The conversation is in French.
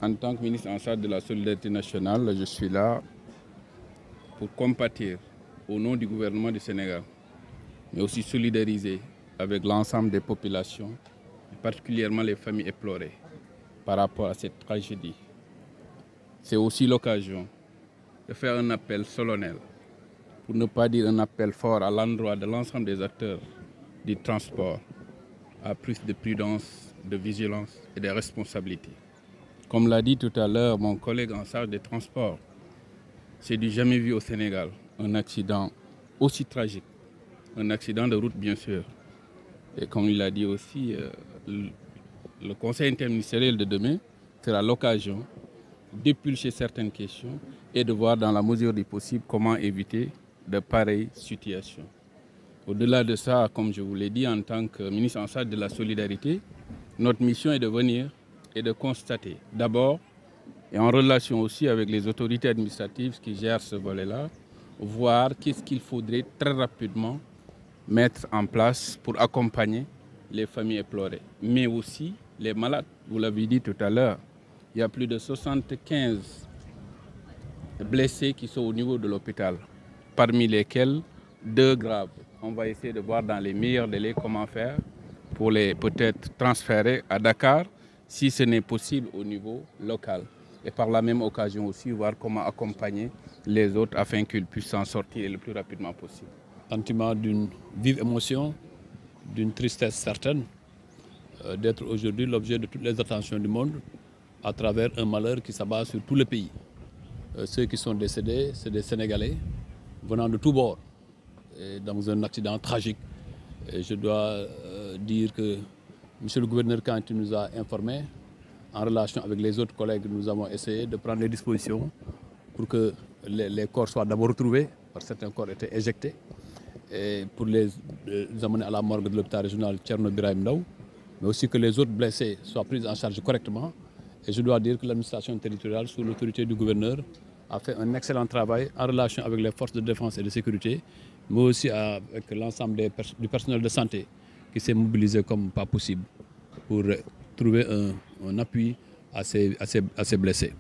En tant que ministre en charge de la solidarité nationale, je suis là pour compatir au nom du gouvernement du Sénégal, mais aussi solidariser avec l'ensemble des populations, particulièrement les familles éplorées, par rapport à cette tragédie. C'est aussi l'occasion de faire un appel solennel, pour ne pas dire un appel fort à l'endroit de l'ensemble des acteurs du transport, à plus de prudence, de vigilance et de responsabilité. Comme l'a dit tout à l'heure mon collègue en charge des transports, c'est du jamais vu au Sénégal, un accident aussi tragique, un accident de route bien sûr. Et comme il l'a dit aussi, le conseil interministériel de demain sera l'occasion d'épulcher certaines questions et de voir dans la mesure du possible comment éviter de pareilles situations. Au-delà de ça, comme je vous l'ai dit, en tant que ministre en charge de la solidarité, notre mission est de venir et de constater d'abord, et en relation aussi avec les autorités administratives qui gèrent ce volet-là, voir qu'est-ce qu'il faudrait très rapidement mettre en place pour accompagner les familles éplorées, mais aussi les malades. Vous l'avez dit tout à l'heure, il y a plus de 75 blessés qui sont au niveau de l'hôpital, parmi lesquels 2 graves. On va essayer de voir dans les meilleurs délais comment faire pour les peut-être transférer à Dakar, si ce n'est possible au niveau local. Et par la même occasion aussi, voir comment accompagner les autres afin qu'ils puissent s'en sortir le plus rapidement possible. Sentiment d'une vive émotion, d'une tristesse certaine, d'être aujourd'hui l'objet de toutes les attentions du monde à travers un malheur qui s'abat sur tout le pays. Ceux qui sont décédés, c'est des Sénégalais venant de tous bords et dans un accident tragique. Et je dois dire que monsieur le gouverneur, quand il nous a informés, en relation avec les autres collègues, nous avons essayé de prendre les dispositions pour que les corps soient d'abord retrouvés, parce que certains corps étaient éjectés, et pour les amener à la morgue de l'hôpital régional Thierno Birahim Ndao, mais aussi que les autres blessés soient pris en charge correctement. Et je dois dire que l'administration territoriale, sous l'autorité du gouverneur, a fait un excellent travail en relation avec les forces de défense et de sécurité, mais aussi avec l'ensemble du personnel de santé qui s'est mobilisé comme pas possible pour trouver un appui à ces blessés.